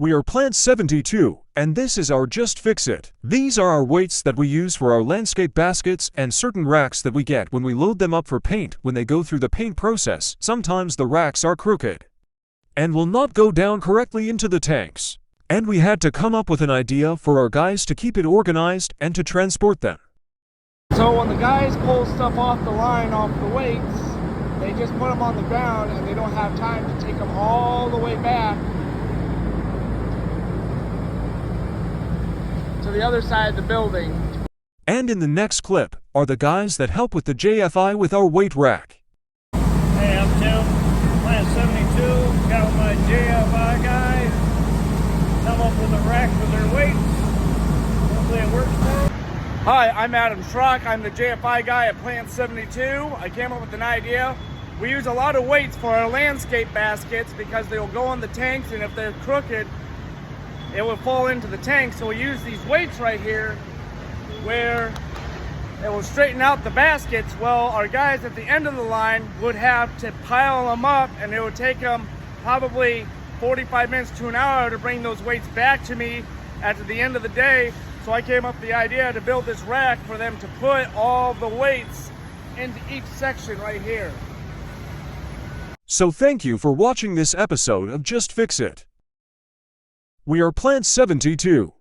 We are Plant 72, and this is our Just Fix It. These are our weights that we use for our landscape baskets and certain racks that we get when we load them up for paint. When they go through the paint process, sometimes the racks are crooked and will not go down correctly into the tanks. And we had to come up with an idea for our guys to keep it organized and to transport them. So when the guys pull stuff off the line, off the weights, they just put them on the ground and they don't have time to take them all the way back to the other side of the building. And in the next clip are the guys that help with the JFI with our weight rack. Hey, I'm Tim, Plant 72, got with my JFI guys, come up with a rack for their weights. Hopefully it works for them. Hi, I'm Adam Schrock. I'm the JFI guy at Plant 72. I came up with an idea. We use a lot of weights for our landscape baskets because they will go on the tanks, and if they're crooked, it will fall into the tank. So we use these weights right here where it will straighten out the baskets. Well, our guys at the end of the line would have to pile them up, and it would take them probably 45 minutes to an hour to bring those weights back to me at the end of the day. So I came up with the idea to build this rack for them to put all the weights into each section right here. So thank you for watching this episode of Just Fix It. We are Plant 72.